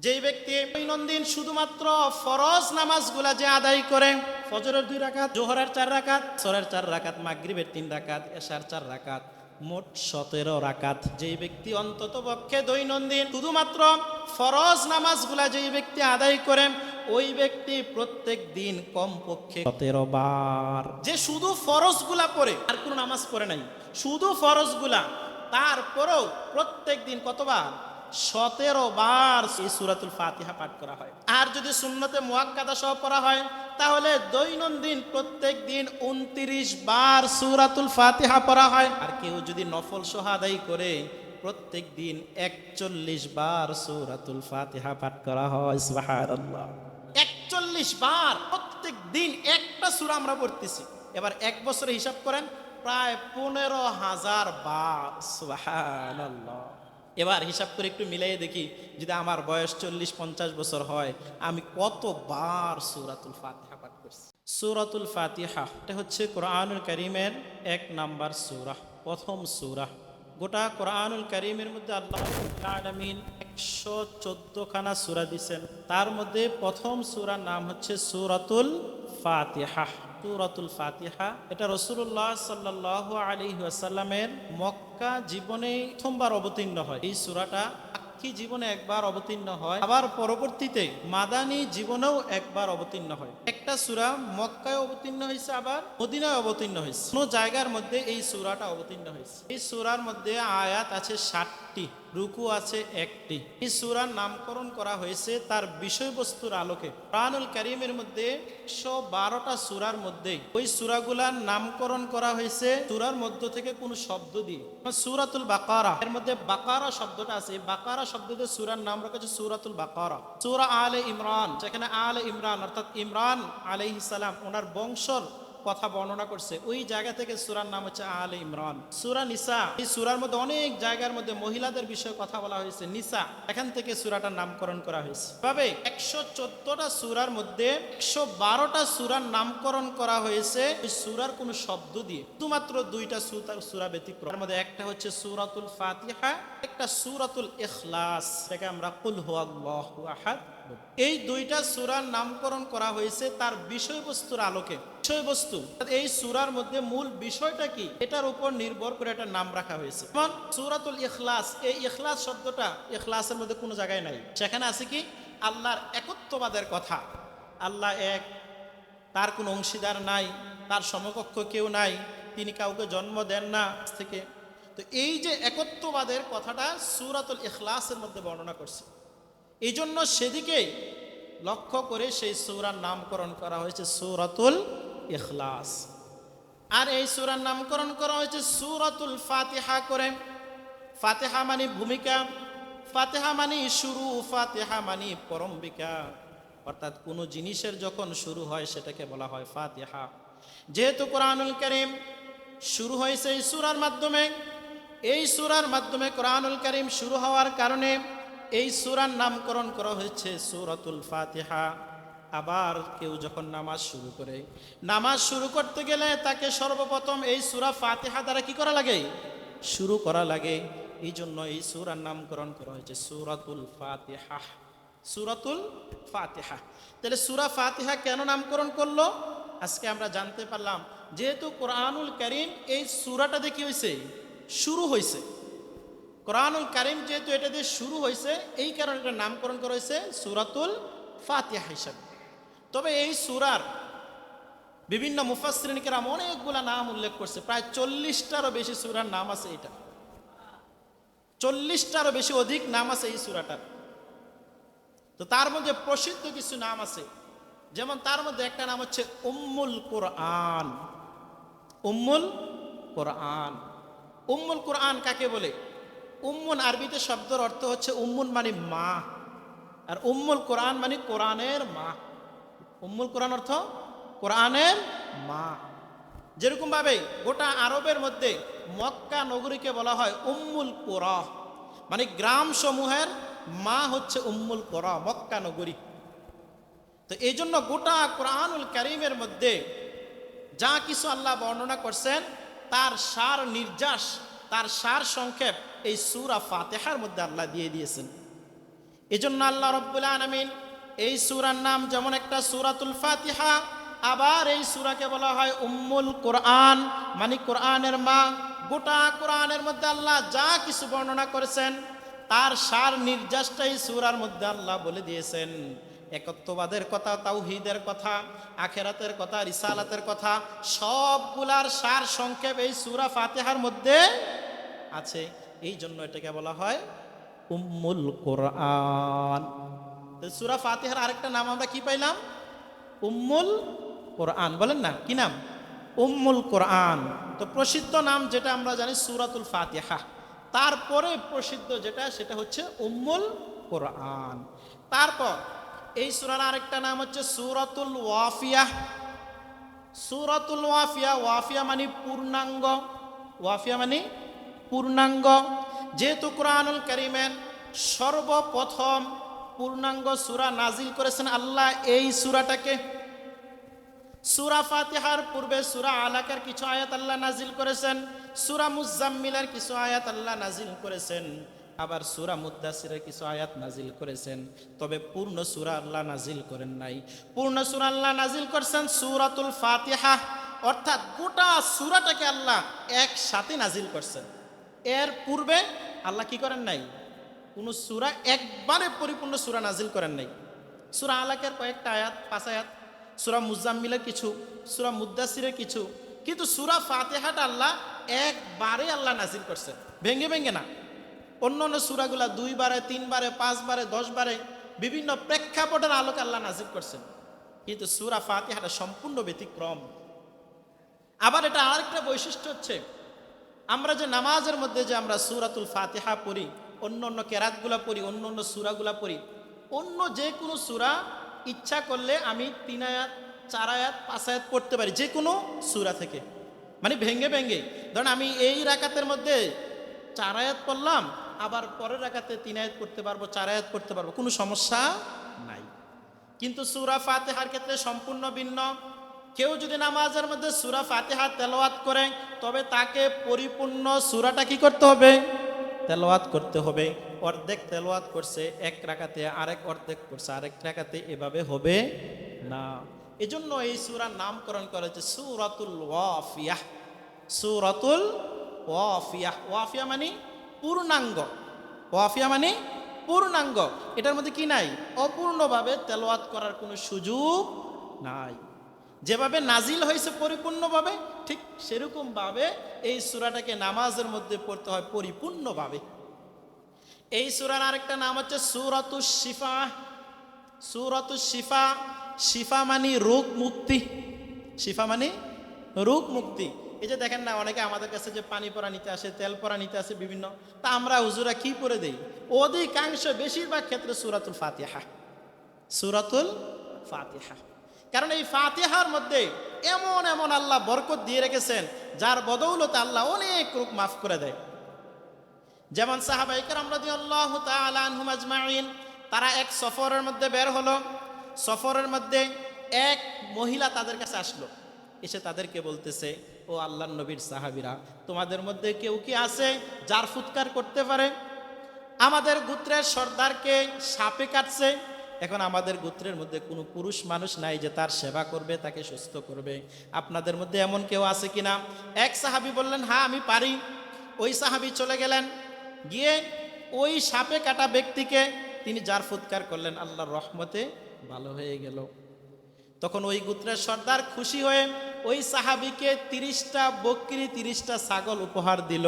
যেই ব্যক্তি দৈনন্দিন শুধুমাত্র ফরজ নামাজগুলা যে আদায় করে, ফজরের 2 রাকাত, জোহরের 4 রাকাত, আসরের 4 রাকাত, মাগরিবের 3 রাকাত, এশার 4 রাকাত, মোট 17 রাকাত। যেই ব্যক্তি অন্তত পক্ষে দৈনন্দিন শুধুমাত্র ফরজ নামাজগুলা যেই ব্যক্তি আদায় করেন, ওই ব্যক্তি প্রত্যেক দিন কমপক্ষে 17 বার, যে শুধু ফরজগুলা পড়ে আর কোনো নামাজ পড়ে নাই, শুধু ফরজগুলা, তারপরেও প্রত্যেক দিন কতবার? 17 বার এই সূরাতুল ফাতিহা পাঠ করা হয়। আর যদি সুন্নতে মুআক্কাদা সহ পড়া হয়, তাহলে দৈনন্দিন প্রত্যেক দিন 29 বার সূরাতুল ফাতিহা পড়া হয়। আর কেউ যদি নফল সহ আদায় করে, প্রত্যেক দিন 41 বার সূরাতুল ফাতিহা পাঠ করা হয়। সুবহানাল্লাহ, 41 বার প্রত্যেক দিন একটা সূরা আমরা পড়তেছি। এবার এক বছরে হিসাব করেন, প্রায় 15,000 বার। সুবহানাল্লাহ। এবার হিসাব করে একটু মিলাইয়ে দেখি, যদি আমার বয়স 40-50 বছর হয়, আমি কতবার সূরাতুল ফাতিহা পাঠ করছি। সূরাতুল ফাতিহা এটা হচ্ছে কোরআনুল কারীমের 1 নাম্বার সূরা, প্রথম সূরা। গোটা কোরআনুল কারীমের মধ্যে আল্লাহ রাব্বুল আলামিন 114 খানা সূরা দিয়েছেন। তার মধ্যে প্রথম সূরার নাম হচ্ছে সূরাতুল ফাতিহা। সূরাতুল ফাতিহা এটা রাসূলুল্লাহ সাল্লাল্লাহু আলাইহি ওয়াসাল্লামের মক্কা জীবনে প্রথমবার অবতীর্ণ হয়। এই সূরাটা মক্কি জীবনে একবার অবতীর্ণ হয়, আবার পরবর্তীতে মাদানী জীবনেও একবার অবতীর্ণ হয়। একটা সূরা মক্কায় অবতীর্ণ হয়েছে, আবার মদিনায় অবতীর্ণ হয়েছে। কোন জায়গার মধ্যে এই সূরাটা অবতীর্ণ হয়েছে। এই সূরার মধ্যে আয়াত আছে 60টি, রুকু আছে 1টি। এই সূরার নামকরণ করা হয়েছে তার বিষয়বস্তুর আলোকে। কোরআনুল কারীমের মধ্যে 112টা সূরার মধ্যে ওই সূরাগুলার নামকরণ করা হয়েছে সূরার মধ্য থেকে কোন শব্দ দিয়ে। সূরাতুল বাকারা, এর মধ্যে বাকারা শব্দটা আছে, বাকারা শব্দ দিয়ে সূরার নাম রাখা হয়েছে সূরাতুল বাকারা। সূরা আলে ইমরান, যেখানে আলে ইমরান অর্থাৎ ইমরান আলাইহিস সালাম ওনার বংশর কথা বর্ণনা করছে, ওই জায়গা থেকে সূরার নাম হচ্ছে আলে ইমরান। সূরা নিসা, এই সূরার মধ্যে অনেক জায়গার মধ্যে মহিলাদের বিষয়ে কথা বলা হয়েছে, নিসা, এখান থেকে সূরাটার নামকরণ করা হয়েছে। তবে 114টা সূরার মধ্যে 112টা সূরার নামকরণ করা হয়েছে ওই সূরার কোন শব্দ দিয়ে। শুধুমাত্র 2টা সূরা ব্যতিক্রম। এর মধ্যে একটা হচ্ছে সূরাতুল ফাতিহা, একটা সূরাতুল ইখলাস, যাকে আমরা কুল হুয়াল্লাহু আহাদ। এই 2টা সূরার নামকরণ করা হয়েছে তার বিষয়বস্তুর আলোকে। বিষয়বস্তু, এই সূরার মধ্যে মূল বিষয়টা কি, এটার উপর নির্ভর করে এটার নাম রাখা হয়েছে। যেমন সূরাতুল ইখলাস, এই ইখলাস শব্দটা ইখলাসের মধ্যে কোনো জায়গায় নাই। সেখানে আছে কি? আল্লাহর একত্ববাদের কথা। আল্লাহ এক, তার কোনো অংশীদার নাই, তার সমকক্ষ কেউ নাই, তিনি কাউকে জন্ম দেন না থেকে। তো এই যে একত্ববাদের কথাটা সূরাতুল ইখলাসের মধ্যে বর্ণনা করছে, এই জন্য সেদিকে লক্ষ্য করে সেই সূরার নামকরণ করা হয়েছে সূরাতুল ইখলাস। আর এই সূরার নামকরণ করা হয়েছে সূরাতুল ফাতিহা করে। ফাতিহা মানে ভূমিকা, ফাতিহা মানে শুরু, ফাতিহা মানে প্রারম্ভিকা, অর্থাৎ কোনো জিনিসের যখন শুরু হয় সেটাকে বলা হয় ফাতিহা। যেহেতু কোরআনুল কারীম শুরু হয়েছে এই সূরার মাধ্যমে, এই সূরার মাধ্যমে কোরআনুল কারীম শুরু হওয়ার কারণে এই সূরার নামকরণ করা হয়েছে সূরাতুল ফাতিহা। আবার কেউ যখন নামাজ শুরু করে, নামাজ শুরু করতে গেলে তাকে সর্বপ্রথম এই সূরা ফাতিহা দ্বারা কি করা লাগে? শুরু করা লাগে। এই জন্য এই সূরার নামকরণ করা হয়েছে সূরাতুল ফাতিহা। সূরাতুল ফাতিহা। তাহলে সূরা ফাতিহা কেন নামকরণ করলো আজকে আমরা জানতে পারলাম। যেহেতু কোরআনুল কারীম এই সূরাটা দিয়ে কি হয়েছে? শুরু হয়েছে। কোরআনুল কারীম যেহেতু এটা দিয়ে শুরু হয়েছে, এই কারণে এটার নামকরণ করা হয়েছে সূরাতুল ফাতিহা হিসাবে। তবে এই সূরার বিভিন্ন মুফাসসিরিন কেরাম অনেকগুলা নাম উল্লেখ করছে, প্রায় 40টারও বেশি সূরার নাম আছে। এটা 40টারও বেশি অধিক নাম আছে এই সূরাটার। তো তার মধ্যে প্রসিদ্ধ কিছু নাম আছে, যেমন তার মধ্যে একটা নাম হচ্ছে উম্মুল কোরআন। উম্মুল কোরআন, উম্মুল কোরআন কাকে বলে? উম্মুন আরবিতে শব্দের অর্থ হচ্ছে উম্মুন মানে মা, আর উম্মুল কোরআন মানে কোরআনের মা। উম্মুল কোরআন অর্থ কোরআনের মা। যেরকম ভাবে গোটা আরবের মধ্যে মক্কা নগরীকে বলা হয় উম্মুল কোরা, মানে গ্রাম সমূহের মা হচ্ছে উম্মুল কোরা, মক্কা নগরী। তো এই জন্য গোটা কোরআনুল কারীমের মধ্যে যা কিছু আল্লাহ বর্ণনা করছেন তার সার নির্যাস, তার সার সংক্ষেপ এই সূরা ফাতিহার মধ্যে আল্লাহ দিয়ে দিয়েছেন। এজন্য আল্লাহ রাব্বুল আলামিন এই সূরার নাম যেমন একটা সূরাতুল ফাতিহা, আবার এই সূরাকে বলা হয় উম্মুল কোরআন, মানে কোরআনের মা। গোটা কোরআনের মধ্যে আল্লাহ যা কিছু বর্ণনা করেছেন তার সার নির্যাসটা এই সূরার মধ্যে আল্লাহ বলে দিয়েছেন। একত্ববাদের কথা, তাওহীদের কথা, আখিরাতের কথা, রিসালাতের কথা, সবগুলার সার সংক্ষেপ এই সূরা ফাতিহার মধ্যে আছে। এই জন্য এটাকে বলা হয় উম্মুল কোরআন। সূরা ফাতিহার আরেকটা নাম আমরা কি পাইলাম? উম্মুল কোরআন। বলেন না, কি নাম? উম্মুল কোরআন। তো প্রসিদ্ধ নাম যেটা আমরা জানি সূরাতুল ফাতিহা, তারপরে প্রসিদ্ধ যেটা সেটা হচ্ছে উম্মুল কোরআন। তারপর এই সূরার আরেকটা নাম হচ্ছে সূরাতুল ওয়াফিয়া। সূরাতুল ওয়াফিয়া, ওয়াফিয়া মানে পূর্ণাঙ্গ, ওয়াফিয়া মানে পূর্ণাঙ্গ। যেহেতু কোরআনুল কারীমের সর্বপ্রথম পূর্ণাঙ্গ সূরা নাজিল করেছেন আল্লাহ এই সূরাটাকে। সূরা ফাতিহার পূর্বে সূরা আলাকের কিছু আয়াত আল্লাহ নাজিল করেছেন, সূরা মুজাম্মিলের কিছু আয়াত আল্লাহ নাজিল করেছেন, আবার সূরা মুদ্দাসিরের কিছু আয়াত নাজিল করেছেন। তবে পূর্ণ সূরা আল্লাহ নাজিল করেন নাই। পূর্ণ সূরা আল্লাহ নাজিল করেছেন সূরাতুল ফাতিহা, অর্থাৎ গোটা সূরাটাকে আল্লাহ একসাথে নাজিল করছেন। এর পূর্বে আল্লাহ কি করেন নাই? কোন সূরা একবারে পরিপূর্ণ সূরা নাজিল করেন নাই। সূরা আলাকের কয়েকটা আয়াত, 5 আয়াত, সূরা মুজাম্মিলের কিছু, সূরা মুদ্দাসিরের কিছু, কিন্তু সূরা ফাতিহাটা আল্লাহ একবারে আল্লাহ নাজিল করছেন, ভেঙে ভেঙে না। অন্য অন্য সূরাগুলা 2 বারে, 3 বারে, 5 বারে, 10 বারে বিভিন্ন প্রেক্ষাপটের আলোকে আল্লাহ নাজিল করছেন, কিন্তু সূরা ফাতিহাটা সম্পূর্ণ ব্যতিক্রম। আবার এটা আরেকটা বৈশিষ্ট্য হচ্ছে, আমরা যে নামাজের মধ্যে যে আমরা সূরাতুল ফাতিহা পড়ি, অন্য অন্য কেরাতগুলা পড়ি, অন্য অন্য সূরাগুলা পড়ি, অন্য যে কোনো সূরা ইচ্ছা করলে আমি 3 আয়াত, 4 আয়াত, 5 আয়াত পড়তে পারি যে কোনো সূরা থেকে, মানে ভেঙে ভেঙে। ধরেন আমি এই রাকাতের মধ্যে 4 আয়াত পড়লাম, আবার পরের রাকাতে 3 আয়াত পড়তে পারবো, 4 আয়াত পড়তে পারবো, কোনো সমস্যা নাই। কিন্তু সূরা ফাতিহার ক্ষেত্রে সম্পূর্ণ ভিন্ন। কেউ যদি নামাজের মধ্যে সূরা ফাতিহা তেলাওয়াত করে, তবে তাকে পরিপূর্ণ সূরাটা কি করতে হবে? তেলাওয়াত করতে হবে। অর্ধেক তেলাওয়াত করছে এক রাকাতে, আরেক অর্ধেক করছে আরেক রাকাতে, এভাবে হবে না। এজন্য এই সূরার নামকরণ করা হয়েছে সূরাতুল ওয়াফিয়া। সূরাতুল ওয়াফিয়া, ওয়াফিয়া মানে পূর্ণাঙ্গ, ওয়াফিয়া মানে পূর্ণাঙ্গ। এটার মধ্যে কি নাই? অপূর্ণভাবে তেলাওয়াত করার কোনো সুযোগ নাই। যেভাবে নাজিল হয়েছে পরিপূর্ণভাবে, ঠিক সেরকম ভাবে এই সূরাটাকে নামাজের মধ্যে পড়তে হয় পরিপূর্ণভাবে। এই সূরার আরেকটা নাম হচ্ছে সূরাতুশ শিফা। সূরাতুশ শিফা, শিফা মানে রোগ মুক্তি, শিফা মানে রোগ মুক্তি। এই যে দেখেন না, অনেকে আমাদের কাছে যে পানি পরা নিতে আসে, তেল পরা নিতে আসে বিভিন্ন, তা আমরা হুজুরা কি পরে দেই? অধিকাংশ বেশিরভাগ ক্ষেত্রে সূরাতুল ফাতিহা, সূরাতুল ফাতিহা। কারণ এই ফাতিহার মধ্যে এমন এমন আল্লাহ বরকত দিয়ে রেখেছেন, যার বদৌলতে আল্লাহ অনেক রোগ মাফ করে দেয়। যেমন সাহাবায়ে কেরাম রাদিয়াল্লাহু তাআলা আনহুম আজমাইন, তারা এক সফরের মধ্যে বের হলো। সফরের মধ্যে এক মহিলা তাদের কাছে আসলো, এসে তাদেরকে বলতেছে, ও আল্লাহর নবীর সাহাবীরা, তোমাদের মধ্যে কেউ কি আছে যার ফুৎকার করতে পারে? আমাদের গোত্রের সর্দারকে সাপে কাটছে, এখন আমাদের গোত্রের মধ্যে কোনো পুরুষ মানুষ নাই যে তার সেবা করবে, তাকে সুস্থ করবে। আপনাদের মধ্যে এমন কেউ আছে কিনা? এক সাহাবী বললেন, হ্যাঁ আমি পারি। ওই সাহাবী চলে গেলেন, গিয়ে ওই সাপে কাটা ব্যক্তিকে তিনি যার ফুৎকার করলেন, আল্লাহর রহমতে ভালো হয়ে গেল। তখন ওই গোত্রের সর্দার খুশি হয়ে ওই সাহাবীকে 30টা বকরি, 30টা ছাগল উপহার দিল।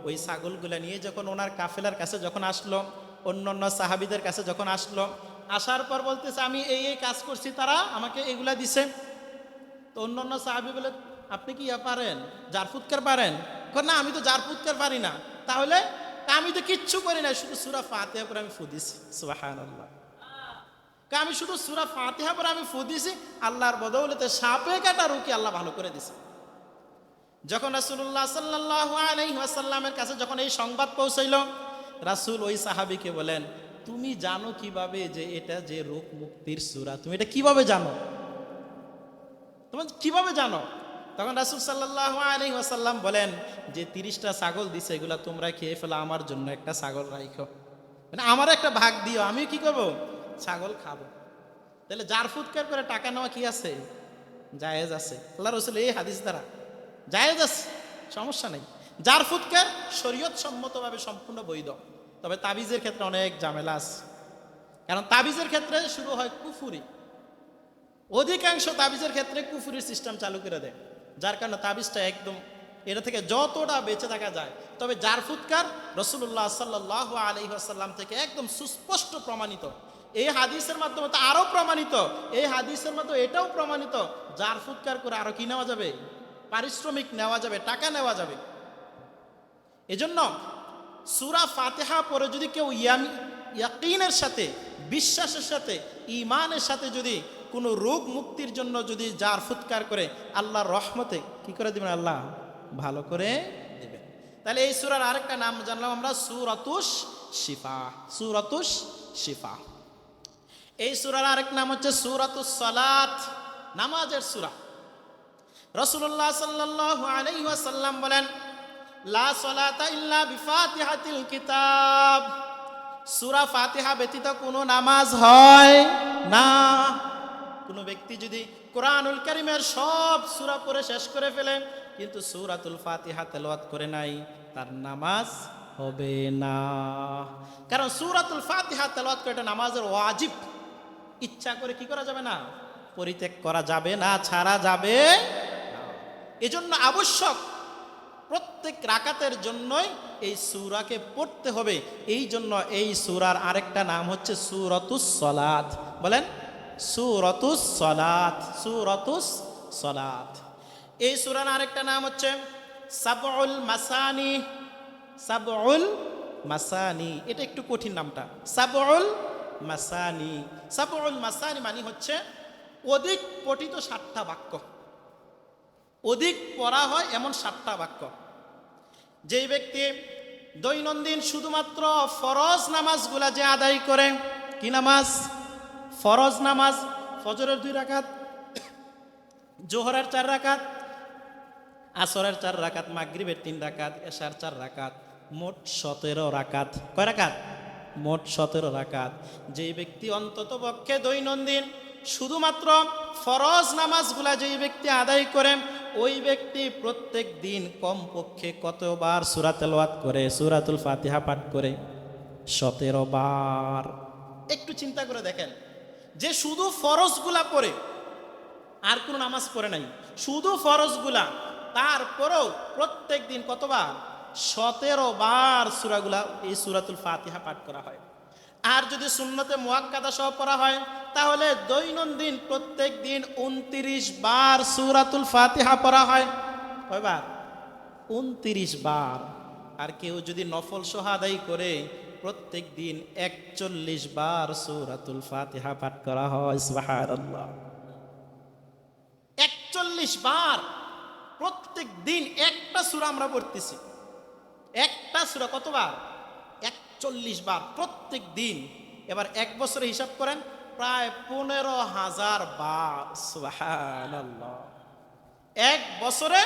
ওই ছাগলগুলো নিয়ে যখন ওনার কাফেলার কাছে যখন আসলো, অন্য সাহাবীদের কাছে যখন আসলো, আসার পর বলতেছে, আমি এই এই কাজ করছি, তারা আমাকে এগুলা দিছে। তো অন্য সাহাবী বলে, আপনি কি পারেন? জার ফুৎকার পারেন? না, আমি তো জার ফুৎকার পারি না। তাহলে আমি তো কিচ্ছু করি না, শুধু সূরা ফাতিহা পড়ে আমি ফু দিছি। সুবহানাল্লাহ। আমি শুধু সূরা ফাতিহা পড়ে আমি ফু দিছি, আল্লাহর বদৌলতে সাপে কাটা রোগী আল্লাহ ভালো করে দিছে। যখন রাসূলুল্লাহ সাল্লাল্লাহু আলাইহি ওয়াসাল্লামের কাছে যখন এই সংবাদ পৌঁছাইল, রাসূল ওই সাহাবীকে বলেন, তুমি জানো কিভাবে যে এটা যে রোগ মুক্তির সূরা? তুমি এটা কিভাবে জানো? তুমি কিভাবে জানো? তখন রাসূল সাল্লাল্লাহু আলাইহি ওয়াসাল্লাম বলেন যে 30টা ছাগল দিছে, এগুলা তোমরা খেয়ে ফেলো, আমার জন্য একটা ছাগল রাখো। মানে আমার একটা ভাগ দিও, আমি কি করব, ছাগল খাবো। তাহলে যার ফুৎকার করে টাকা নেওয়া কি আছে, জায়েজ আছে। আল্লাহ রসুল এই হাদিস দ্বারা জায়েজ আছে, সমস্যা নেই। যার ফুৎকার শরীয়ত সম্মতভাবে সম্পূর্ণ বৈধ। তবে তাবিজের ক্ষেত্রে অনেক ঝামেলা আছে, কারণ তাবিজের ক্ষেত্রে শুরু হয় কুফুরি। অধিকাংশ তাবিজের ক্ষেত্রে কুফুরির সিস্টেম চালু করে দেয়, যার কারণে তাবিজটা একদম এটা থেকে যতটা বেঁচে থাকা যায়। তবে যার ফুৎকার রাসূলুল্লাহ সাল্লাল্লাহু আলাইহি ওয়াসাল্লাম থেকে একদম সুস্পষ্ট প্রমাণিত, এই হাদিসের মাধ্যমে তো আরো প্রমাণিত, এই হাদিসের মাধ্যমে এটাও প্রমাণিত, যার ফুৎকার করে আরো কি নেওয়া যাবে, পারিশ্রমিক নেওয়া যাবে, টাকা নেওয়া যাবে। এজন্য সূরা ফাতিহা পরে যদি কেউ ইয়াকিনের সাথে, বিশ্বাসের সাথে, ঈমানের সাথে যদি কোনো রোগ মুক্তির জন্য যদি যার ফুৎকার করে, আল্লাহর রহমতে কি করে দিবেন, আল্লাহ ভালো করে দিবেন। তাহলে এই সূরার আরেকটা নাম জানলাম আমরা, সূরাতুশ শিফা। সূরাতুশ শিফা। এই সূরার আরেক নাম হচ্ছে সূরাতুস সালাত, নামাজের সূরা। রাসূলুল্লাহ সাল্লাল্লাহু আলাইহি ওয়াসাল্লাম বলেন, লা সালাতা ইল্লা বিফাতিহাতিল কিতাব। সূরা ফাতিহা ব্যতীত কোনো নামাজ হয় না। কোনো ব্যক্তি যদি কোরআনুল কারীমের সব সূরা পড়ে শেষ করে ফেলে কিন্তু সূরাতুল ফাতিহা তেলাওয়াত করে নাই, তার নামাজ হবে না। কারণ সূরাতুল ফাতিহা তেলাওয়াত করে এটা নামাজের ওয়াজিব। ইচ্ছা করে কি করা যাবে না, পরিত্যাগ করা যাবে না, ছাড়া যাবে না। এজন্য আবশ্যক প্রত্যেক রাকাতের জন্যই এই সূরাকে পড়তে হবে। এই জন্য এই সূরার আরেকটা নাম হচ্ছে সূরাতুস সালাত। বলেন সূরাতুস সালাত, সূরাতুস সালাত। এই সূরার আরেকটা নাম হচ্ছে সাবউল মাসানি। সাবউল মাসানি, এটা একটু কঠিন নামটা, সাবউল মাসানি। সাবউল মাসানি মানে হচ্ছে অধিক পঠিত 7টা বাক্য, অধিক পড়া হয় এমন 7টা বাক্য। যেই ব্যক্তি দৈনন্দিন শুধুমাত্র ফরজ নামাজগুলা যে আদায় করে, কি নামাজ, ফরজ নামাজ, ফজরের 2 রাকাত, জোহরের 4 রাকাত, আসরের 4 রাকাত, মাগরিবের 3 রাকাত, এশার 4 রাকাত, মোট 17 রাকাত। কয় রাকাত? মোট 17 রাকাত। যেই ব্যক্তি অন্তত পক্ষে দৈনন্দিন শুধুমাত্র ফরজ নামাজগুলা যেই ব্যক্তি আদায় করে, ওই ব্যক্তি প্রত্যেক দিন কমপক্ষে কতবার সূরা তেলাওয়াত করে, সূরাতুল ফাতিহা পাঠ করে? 17 বার। একটু চিন্তা করে দেখেন, যে শুধু ফরজগুলা পড়ে, আর কোনো নামাজ পড়ে নাই, শুধু ফরজগুলা, তারপরেও প্রত্যেক দিন কতবার? 17 বার সূরাগুলা এই সূরাতুল ফাতিহা পাঠ করা হয়। আর যদি সুন্নতে মুআক্কাদা সহ পড়া হয়, তাহলে দৈনন্দিন প্রত্যেক দিন 29 বার সূরাতুল ফাতিহা পড়া হয়। কয়বার? 29 বার। আর কেউ যদি নফল সহ আদায় করে, প্রত্যেক দিন 41 বার সূরাতুল ফাতিহা পাঠ করা হয়। সুবহানাল্লাহ, 41 বার। প্রত্যেক দিন একটা সূরা আমরা পড়তেছি, একটা সূরা কতবার? 41 বার প্রত্যেক দিন। এবার 1 বছরে হিসাব করেন, প্রায় 15,000 বার। সুবহানাল্লাহ, 1 বছরে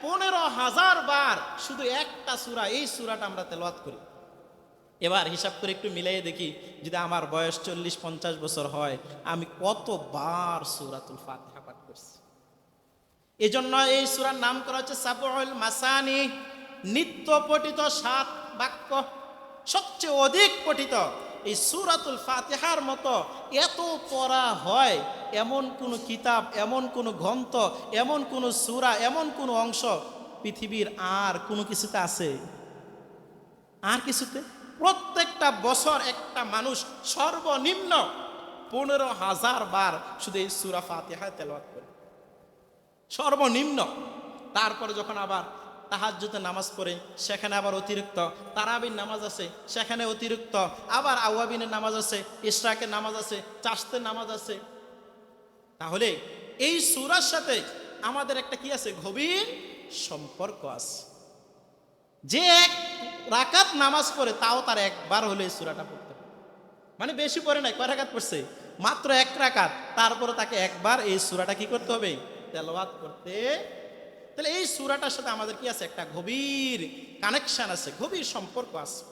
15,000 বার শুধু একটা সূরা, এই সূরাটা আমরা তেলাওয়াত করি। এবার হিসাব করে একটু মিলাইয়ে দেখি, যদি আমার বয়স 40-50 বছর হয়, আমি কতবার সূরাতুল ফাতিহা পাঠ করছি। এজন্য এই সূরার নাম করা হচ্ছে সাবউল মাসানি, নিত্য পঠিত 7 বাক্য। সবচেয়ে অধিক পঠিত এই সূরাতুল ফাতিহার মতো এত পড়া হয় এমন কোন কিতাব, এমন কোন গ্রন্থ, এমন কোন সূরা, এমন কোন অংশ পৃথিবীর আর কোন কিছুতে আছে? আর কিছুতে? প্রত্যেকটা বছর একটা মানুষ সর্বনিম্ন 15,000 বার শুধু এই সূরা ফাতিহা তেলাওয়াত করে, সর্বনিম্ন। তারপরে যখন আবার তাহাজ্জুদের নামাজ পড়ে, সেখানে আবার অতিরিক্ত, তারাবির নামাজ আছে সেখানে অতিরিক্ত, আবার আওয়াবিনের নামাজ আছে, ইশরাকের নামাজ আছে, চাশতের নামাজ আছে। তাহলে এই সূরার সাথে আমাদের একটা কি আছে? গভীর সম্পর্ক আছে। যে 1 রাকাত নামাজ পড়ে, তাও তার একবার হলে এই সূরাটা পড়তে হবে। মানে বেশি পড়ে নাই, কয় রাকাত পড়ছে? মাত্র 1 রাকাত, তারপরে তাকে একবার এই সূরাটা কি করতে হবে? তেলাওয়াত করতে। তাহলে এই সূরাটার সাথে আমাদের কি আছে? একটা গভীর কানেকশন আছে, গভীর সম্পর্ক আছে।